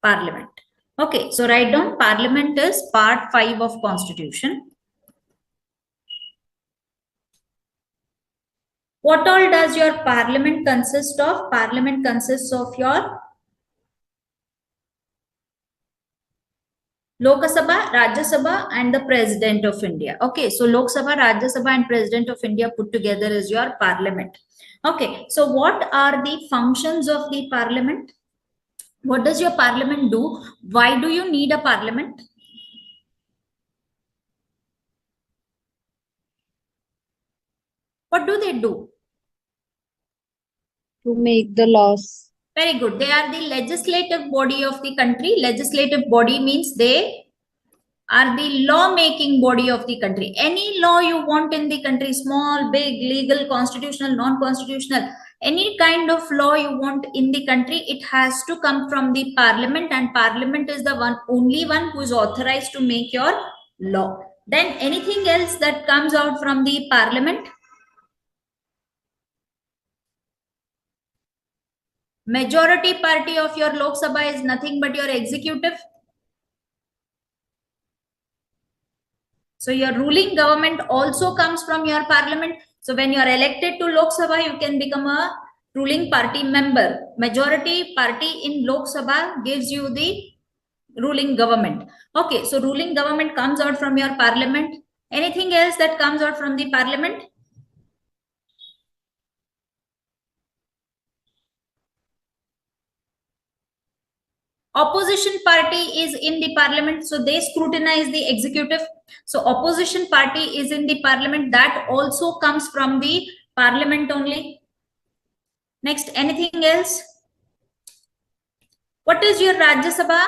Parliament. Okay, so write down Parliament is part 5 of Constitution. What all does your Parliament consist of? Parliament consists of your Lok Sabha, Rajya Sabha, and the President of India. Okay, so Lok Sabha, Rajya Sabha, and President of India put together is your Parliament. Okay, so what are the functions of the Parliament? What does your Parliament do? Why do you need a Parliament? What do they do? To make the laws. Very good. They are the legislative body of the country. Legislative body means they are the law-making body of the country. Any law you want in the country, small, big, legal, constitutional, non-constitutional, any kind of law you want in the country, it has to come from the Parliament, and Parliament is the only one who is authorized to make your law. Then anything else that comes out from the Parliament? Majority party of your Lok Sabha is nothing but your executive. So your ruling government also comes from your Parliament. So when you are elected to Lok Sabha, you can become a ruling party member. Majority party in Lok Sabha gives you the ruling government. Okay, so ruling government comes out from your Parliament. Anything else that comes out from the Parliament? Opposition party is in the Parliament, so they scrutinize the executive. So opposition party is in the Parliament, that also comes from the Parliament only. Next, anything else? What is your Rajya Sabha?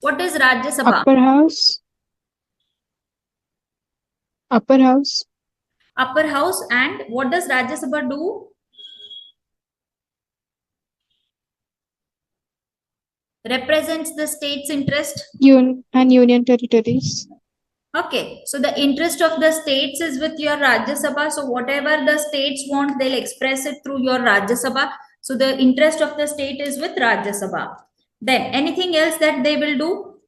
What is Rajya Sabha? Upper house. Upper house. Upper house. And what does Rajya Sabha do? Represents the state's interest. And union territories. Okay, so the interest of the states is with your Rajya Sabha. So whatever the states want, they'll express it through your Rajya Sabha. So the interest of the state is with Rajya Sabha. Then anything else that they will do?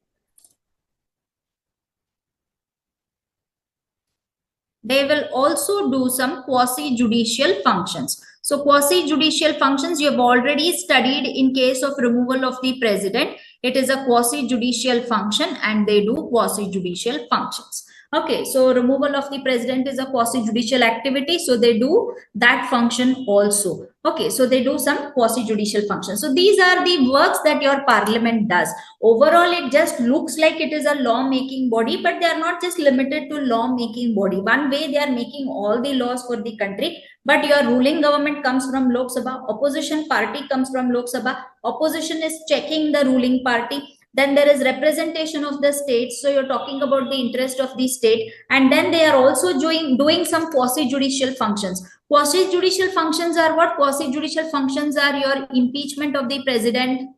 They will also do some quasi-judicial functions. So quasi-judicial functions you have already studied in case of removal of the president. It is a quasi-judicial function and they do quasi-judicial functions. Okay, so removal of the president is a quasi-judicial activity. So they do that function also. Okay, so they do some quasi-judicial functions. So these are the works that your Parliament does. Overall, it just looks like it is a law-making body, but they are not just limited to law-making body. One way they are making all the laws for the country, but your ruling government comes from Lok Sabha, opposition party comes from Lok Sabha, opposition is checking the ruling party. Then there is representation of the states. So you're talking about the interest of the state. And then they are also doing some quasi-judicial functions. Quasi-judicial functions are what? Quasi-judicial functions are your impeachment of the president.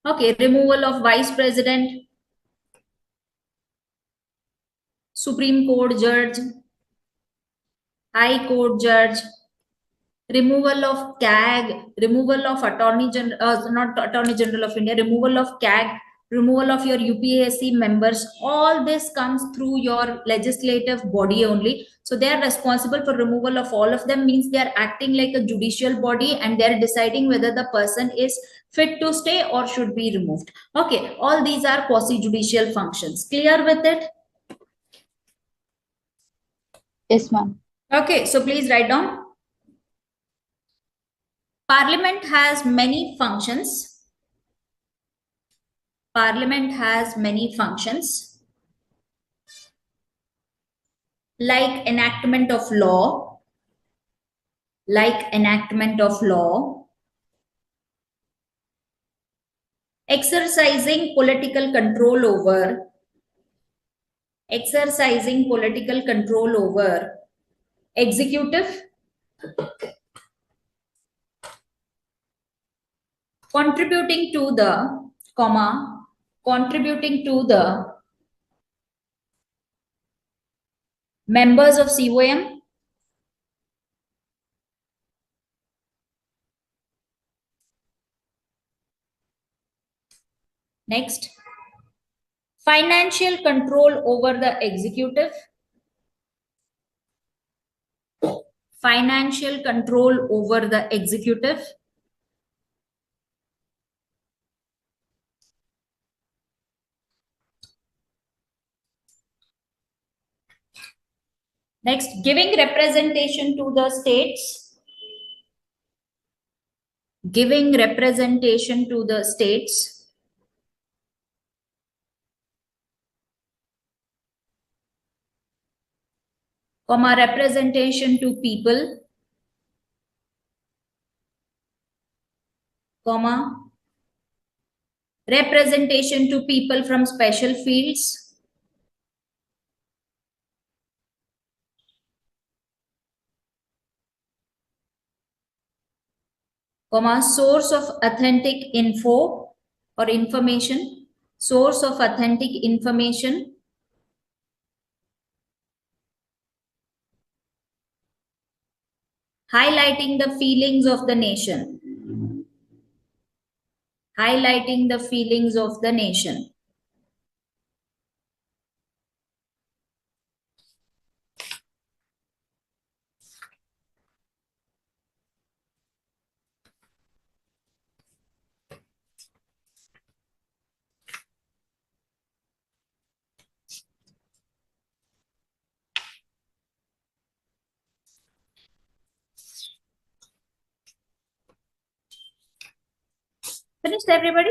Okay, removal of vice president, Supreme Court judge, High Court judge, removal of CAG, removal of Attorney General, not Attorney General of India, removal of CAG, removal of your UPSC members. All this comes through your legislative body only. So they are responsible for removal of all of them, means they are acting like a judicial body and they are deciding whether the person is fit to stay or should be removed. Okay, all these are quasi-judicial functions. Clear with it? Yes, ma'am. Okay, so please write down. Parliament has many functions. Parliament has many functions like enactment of law, exercising political control over executive, contributing to the members of COM, Next, financial control over the executive. Financial control over the executive. Next, giving representation to the states. Giving representation to the states. Comma, representation to people. Comma, representation to people from special fields. Comma, source of authentic info or information. Source of authentic information. Highlighting the feelings of the nation. Highlighting the feelings of the nation. Finished, everybody?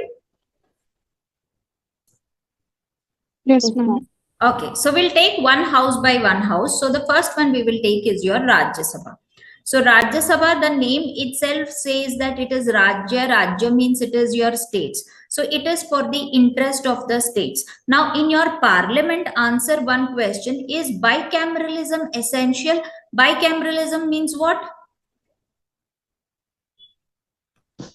Yes, ma'am. Okay, so we'll take one house by one house. So the first one we will take is your Rajya Sabha. So Rajya Sabha, the name itself says that it is Rajya. Rajya means it is your states. So it is for the interest of the states. Now in your parliament, answer one question: is bicameralism essential? Bicameralism means what?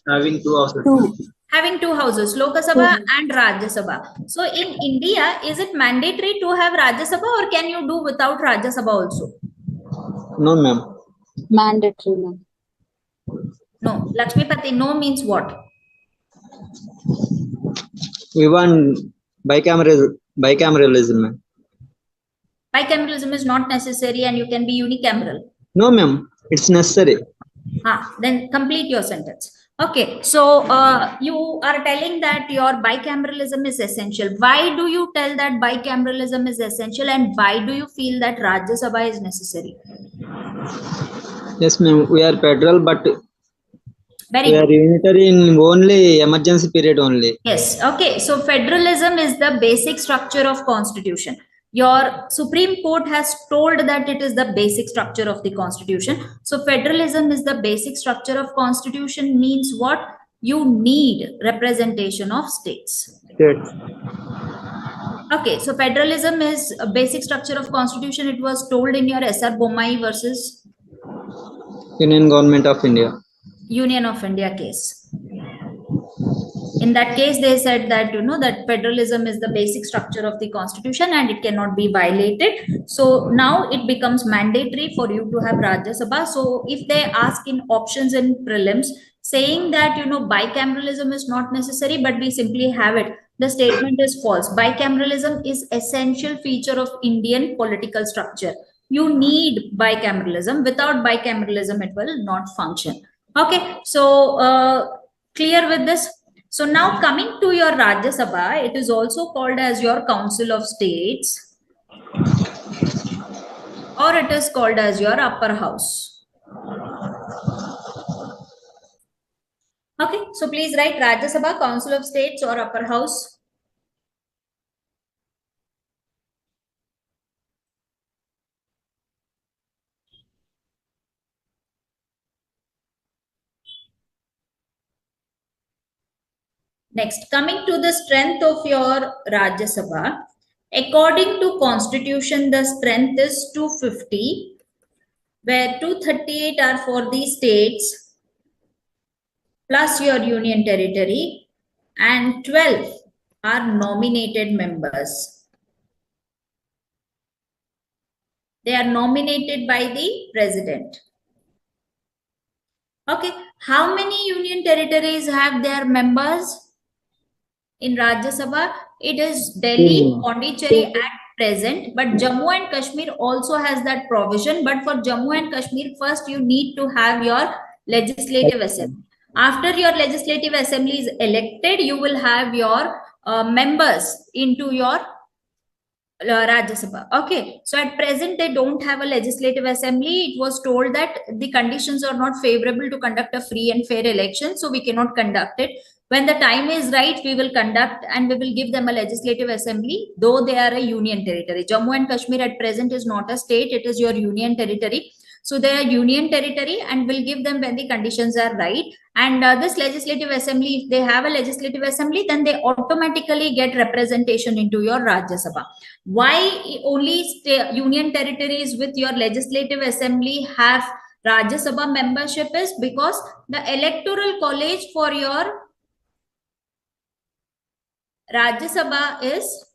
Having two houses. Having two houses, Lok Sabha and Rajya Sabha. So in India, is it mandatory to have Rajya Sabha, or can you do without Rajya Sabha also? No, ma'am. Mandatory, ma'am. No. Lakshmipati, no means what? We want bicameralism, ma'am. Bicameralism is not necessary and you can be unicameral. No, ma'am. It's necessary. Then complete your sentence. Okay, so you are telling that your bicameralism is essential. Why do you tell that bicameralism is essential, and why do you feel that Rajya Sabha is necessary? Yes, ma'am. We are federal, but Very we are good. unitary in only emergency period only. Yes. Okay. So federalism is the basic structure of constitution. Your Supreme Court has told that it is the basic structure of the constitution. So federalism is the basic structure of constitution means what? You need representation of states. States. Okay. So federalism is a basic structure of constitution. It was told in your SR Bommai versus Union Government of India. Union of India case. In that case, they said that, that federalism is the basic structure of the constitution and it cannot be violated. So now it becomes mandatory for you to have Rajya Sabha. So if they ask in options in prelims saying that, bicameralism is not necessary, but we simply have it, the statement is false. Bicameralism is essential feature of Indian political structure. You need bicameralism. Without bicameralism, it will not function. Okay, so clear with this? So now coming to your Rajya Sabha, it is also called as your Council of States, or it is called as your upper house. Okay, so please write Rajya Sabha, Council of States or upper house. Next, coming to the strength of your Rajya Sabha, according to Constitution, the strength is 250, where 238 are for the states plus your union territory, and 12 are nominated members. They are nominated by the president. Okay, how many union territories have their members? In Rajya Sabha, it is Delhi, Hmm. Pondicherry at present, but Jammu and Kashmir also has that provision. But for Jammu and Kashmir, first you need to have your legislative assembly. After your legislative assembly is elected, you will have your members into your Rajya Sabha. Okay, so at present they don't have a legislative assembly. It was told that the conditions are not favorable to conduct a free and fair election, so we cannot conduct it. When the time is right, we will conduct and we will give them a legislative assembly, though they are a union territory. Jammu and Kashmir at present is not a state, it is your union territory. So they are union territory and will give them when the conditions are right. And this legislative assembly, if they have a legislative assembly, then they automatically get representation into your Rajya Sabha. Why only union territories with your legislative assembly have Rajya Sabha membership is because the electoral college for your Rajya Sabha is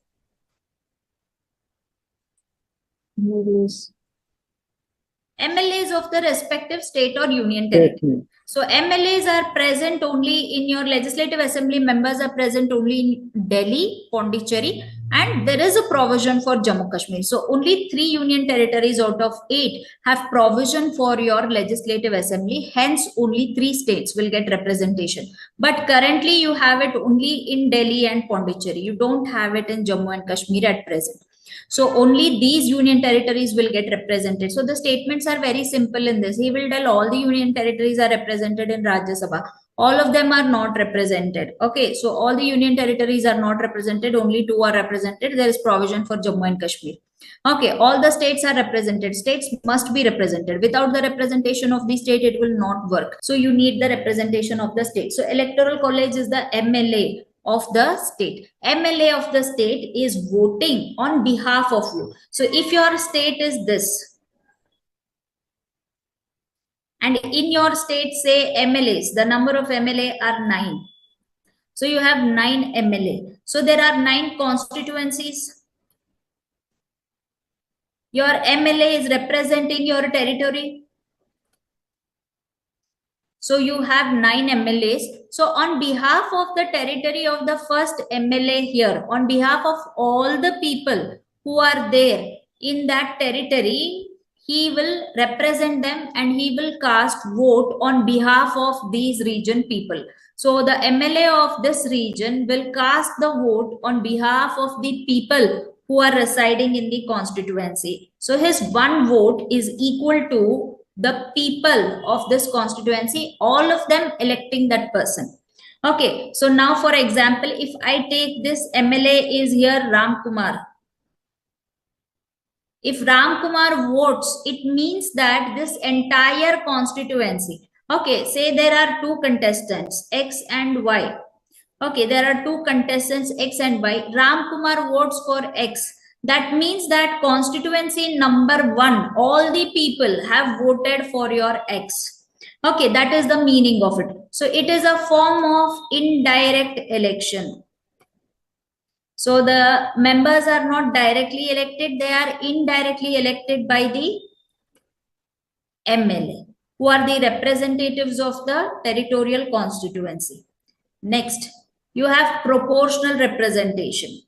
MLAs of the respective state or union territory. So MLAs are present only in your legislative assembly, members are present only in Delhi, Pondicherry, and there is a provision for Jammu Kashmir. So only 3 union territories out of 8 have provision for your legislative assembly. Hence, only 3 states will get representation. But currently, you have it only in Delhi and Pondicherry. You don't have it in Jammu and Kashmir at present. So only these union territories will get represented. So the statements are very simple in this. He will tell all the union territories are represented in Rajya Sabha. All of them are not represented. Okay, so all the union territories are not represented. Only 2 are represented. There is provision for Jammu and Kashmir. Okay, all the states are represented. States must be represented. Without the representation of the state, it will not work. So you need the representation of the state. So electoral college is the MLA of the state. MLA of the state is voting on behalf of you. So if your state is this, and in your state say MLAs, the number of MLA are 9. So you have 9 MLA. So there are 9 constituencies. Your MLA is representing your territory. So you have 9 MLAs. So on behalf of the territory of the first MLA here, on behalf of all the people who are there in that territory, he will represent them and he will cast vote on behalf of these region people. So the MLA of this region will cast the vote on behalf of the people who are residing in the constituency. So his one vote is equal to the people of this constituency, all of them electing that person. Okay, so now for example, if I take this MLA is here Ram Kumar. If Ram Kumar votes, it means that this entire constituency, okay, say there are 2 contestants, X and Y. Okay, there are 2 contestants, X and Y. Ram Kumar votes for X. That means that constituency number 1, all the people have voted for your X. Okay, that is the meaning of it. So it is a form of indirect election. So the members are not directly elected, they are indirectly elected by the MLA, who are the representatives of the territorial constituency. Next, you have proportional representation.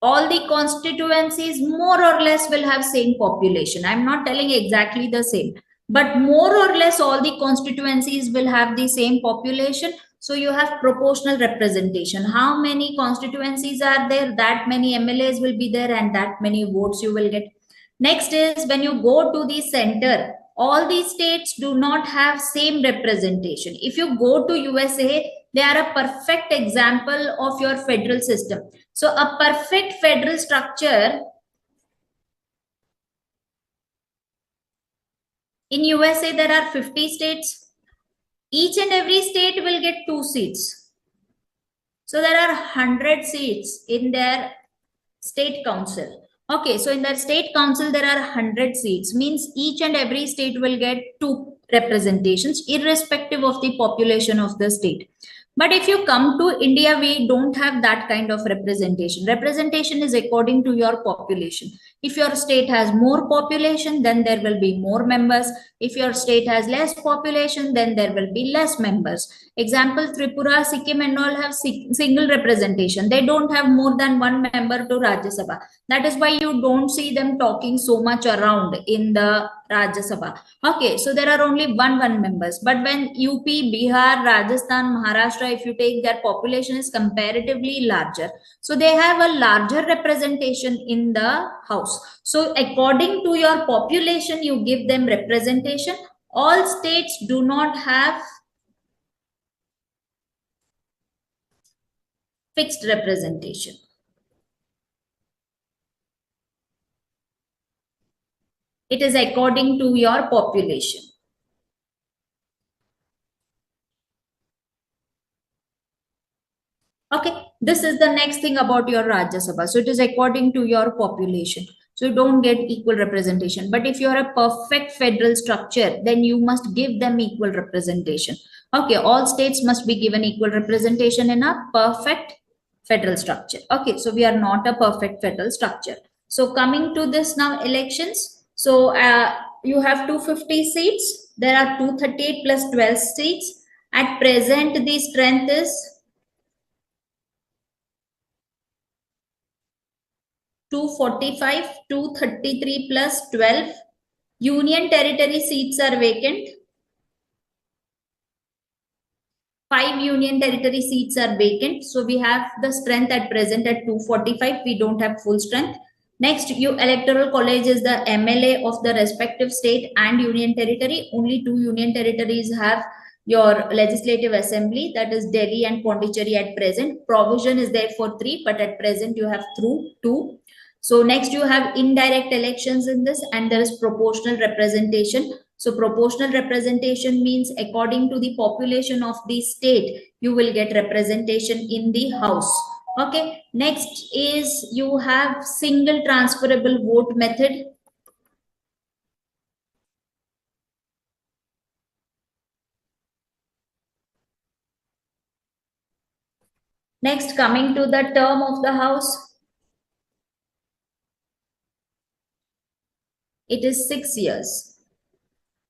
All the constituencies more or less will have same population. I'm not telling exactly the same, but more or less all the constituencies will have the same population. So you have proportional representation. How many constituencies are there? That many MLAs will be there and that many votes you will get. Next is when you go to the center, all these states do not have same representation. If you go to USA, they are a perfect example of your federal system. So a perfect federal structure in USA, there are 50 states. Each and every state will get 2 seats. So there are 100 seats in their state council. Okay, so in their state council, there are 100 seats, means each and every state will get 2 representations, irrespective of the population of the state. But if you come to India, we don't have that kind of representation. Representation is according to your population. If your state has more population, then there will be more members. If your state has less population, then there will be less members. Example, Tripura, Sikkim and all have single representation. They don't have more than one member to Rajya Sabha. That is why you don't see them talking so much around in the Rajya Sabha. Okay, so there are only one members. But when UP, Bihar, Rajasthan, Maharashtra, if you take, their population is comparatively larger. So they have a larger representation in the house. So according to your population, you give them representation. All states do not have fixed representation. It is according to your population. Okay, this is the next thing about your Rajya Sabha. So it is according to your population. So you don't get equal representation. But if you are a perfect federal structure, then you must give them equal representation. Okay, all states must be given equal representation in a perfect federal structure. Okay, so we are not a perfect federal structure. So coming to this now, elections. So you have 250 seats. There are 238 plus 12 seats. At present, the strength is 245, 233 plus 12. Union territory seats are vacant. 5 union territory seats are vacant. So we have the strength at present at 245. We don't have full strength. Next, electoral college is the MLA of the respective state and union territory. Only 2 union territories have your legislative assembly, that is Delhi and Pondicherry at present. Provision is there for 3, but at present you have through 2. So next you have indirect elections in this, and there is proportional representation. So proportional representation means according to the population of the state, you will get representation in the house. Okay, next is you have single transferable vote method. Next, coming to the term of the house, it is 6 years.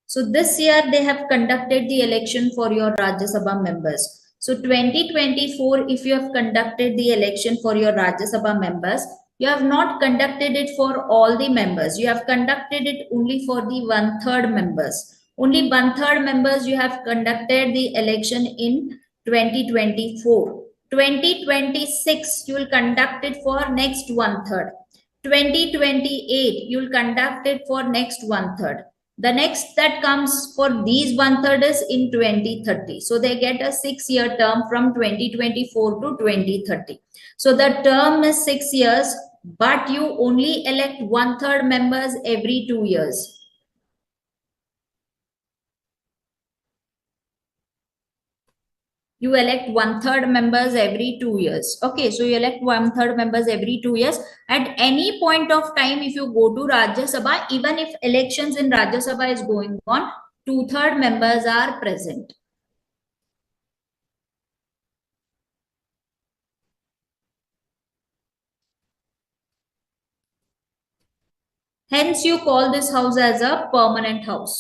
So this year they have conducted the election for your Rajya Sabha members. So 2024, if you have conducted the election for your Rajya Sabha members, you have not conducted it for all the members. You have conducted it only for the 1/3 members. Only 1/3 members you have conducted the election in 2024. 2026, you will conduct it for next 1/3. 2028, you will conduct it for next 1/3. The next that comes for these 1/3 is in 2030. So they get a 6-year term from 2024 to 2030. So the term is 6 years, but you only elect 1/3 members every 2 years. You elect 1/3 members every 2 years. Okay, so you elect 1/3 members every 2 years. At any point of time, if you go to Rajya Sabha, even if elections in Rajya Sabha is going on, 2/3 members are present. Hence, you call this house as a permanent house.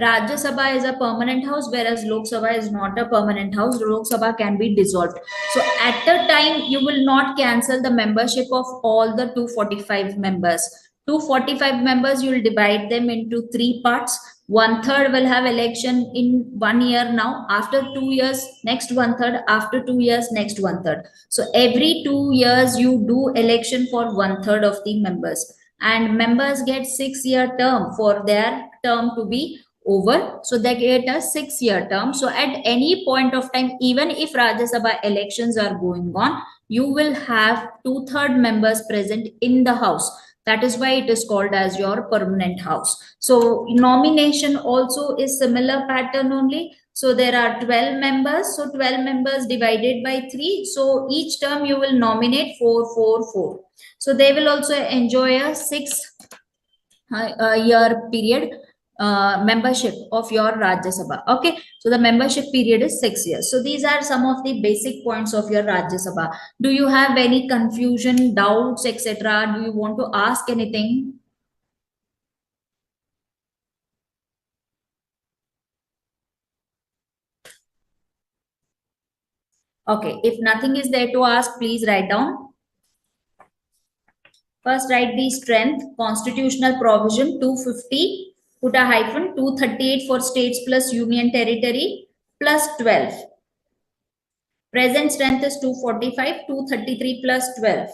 Rajya Sabha is a permanent house, whereas Lok Sabha is not a permanent house. Lok Sabha can be dissolved. So at the time, you will not cancel the membership of all the 245 members. 245 members, you will divide them into 3 parts. 1/3 will have election in 1 year now. After 2 years, next 1/3. After 2 years, next 1/3. So every 2 years, you do election for 1/3 of the members. And members get 6-year term for their term to be over. So they get a 6-year term. So at any point of time, even if Rajya Sabha elections are going on, you will have 2/3 members present in the house. That is why it is called as your permanent house. So nomination also is similar pattern only. So there are 12 members. So 12 members divided by 3. So each term you will nominate 4, 4, 4. So they will also enjoy a 6-year period. membership of your Rajya Sabha. Okay, so the membership period is 6 years. So these are some of the basic points of your Rajya Sabha. Do you have any confusion, doubts, etc.? Do you want to ask anything? Okay, if nothing is there to ask, please write down. First, write the strength, constitutional provision 250, put a hyphen, 238 for states plus union territory plus 12. Present strength is 245, 233 plus 12.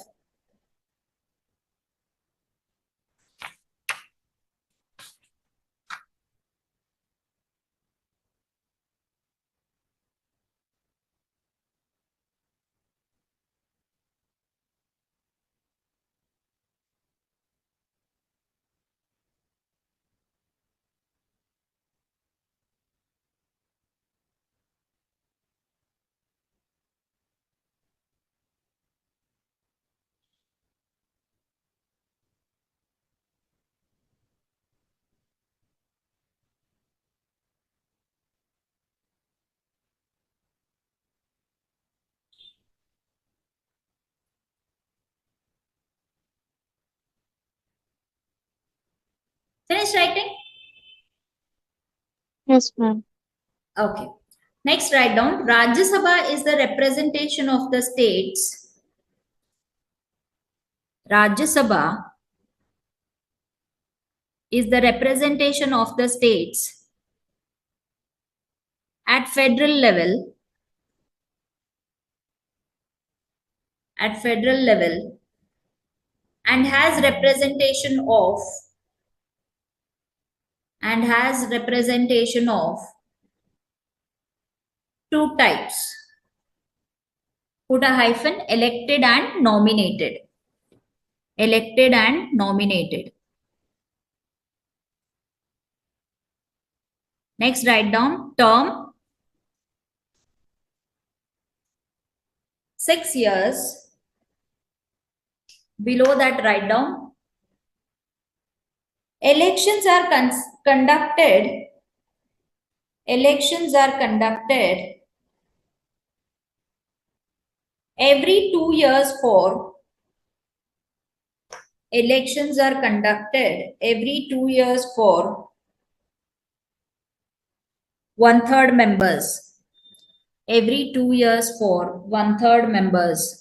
Finish writing? Yes, ma'am. Okay. Next, write down Rajya Sabha is the representation of the states. Rajya Sabha is the representation of the states at federal level. At federal level and has representation of two types. Put a hyphen, elected and nominated. Elected and nominated. Next, write down term 6 years. Below that, write down elections are conducted. Elections are conducted every 2 years for. Elections are conducted every 2 years for 1/3 members. Every 2 years for 1/3 members.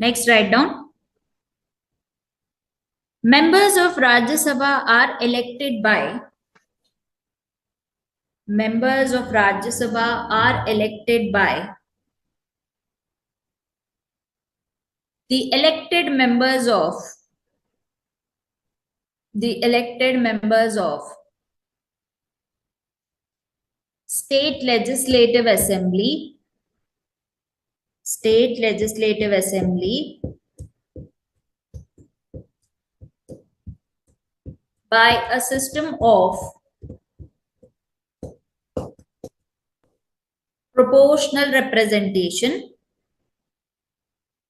Next, write down members of Rajya Sabha are elected by. Members of Rajya Sabha are elected by the elected members of state legislative assembly by a system of proportional representation.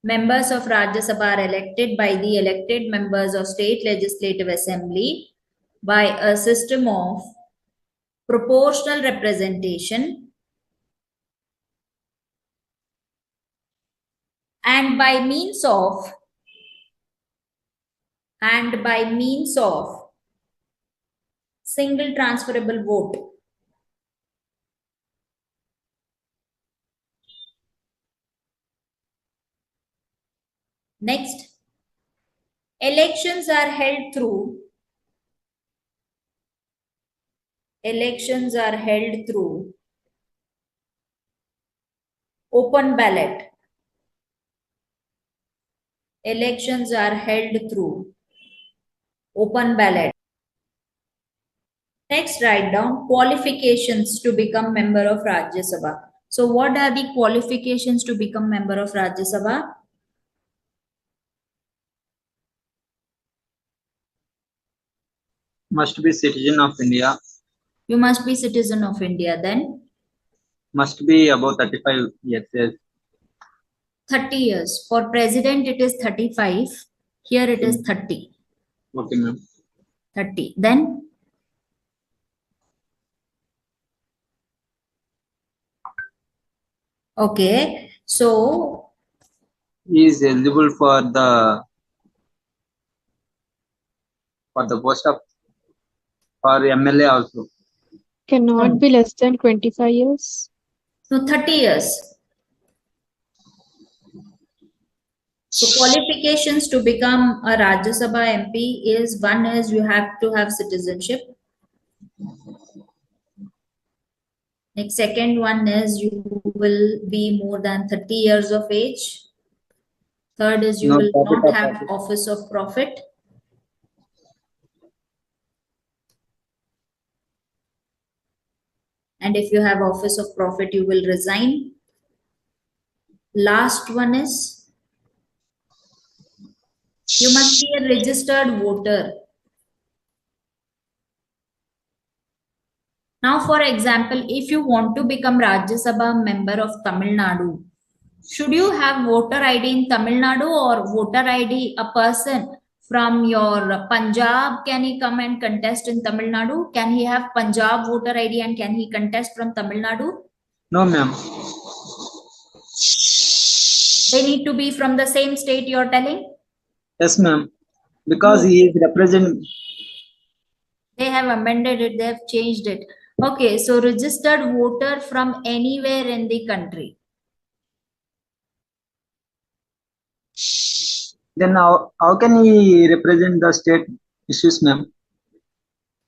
Members of Rajya Sabha are elected by the elected members of state legislative assembly by a system of proportional representation and by means of single transferable vote. Next, elections are held through open ballot. Elections are held through open ballot. Next, write down qualifications to become member of Rajya Sabha. So what are the qualifications to become member of Rajya Sabha? Must be citizen of India. You must be citizen of India. Then Must be above 35 years. Yes. 30 years. For president, it is 35. Here it is 30. Okay, ma'am. 30. Then okay. So He is eligible for the post of for MLA also. Cannot No. be less than 25 years. no 30 years. So qualifications to become a Rajya Sabha MP is one is you have to have citizenship. Next, second one is you will be more than 30 years of age. Third is you No will profit not of have office. office of profit. And if you have office of profit, you will resign. Last one is you must be a registered voter. Now, for example, if you want to become Rajya Sabha member of Tamil Nadu, should you have voter ID in Tamil Nadu or voter ID a person from your Punjab? Can he come and contest in Tamil Nadu? Can he have Punjab voter ID and can he contest from Tamil Nadu? No, ma'am. They need to be from the same state you're telling? Yes, ma'am. Because No. he is represent. They have amended it, they have changed it. Okay, so registered voter from anywhere in the country. Then how can he represent the state issues, ma'am?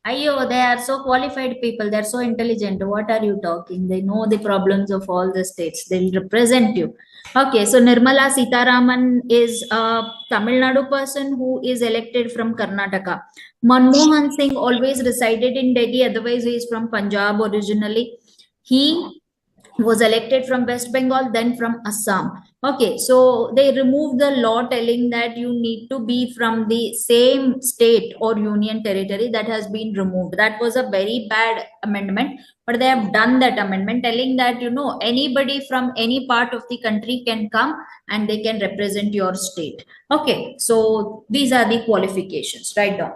Ayo, they are so qualified people, they're so intelligent. What are you talking? They know the problems of all the states. They'll represent you. Okay, so Nirmala Sitharaman is a Tamil Nadu person who is elected from Karnataka. Manmohan Singh always resided in Delhi, otherwise he is from Punjab originally. He was elected from West Bengal, then from Assam. Okay, so they removed the law telling that you need to be from the same state or union territory. That has been removed. That was a very bad amendment, but they have done that amendment telling that, anybody from any part of the country can come and they can represent your state. Okay, so these are the qualifications. Write down.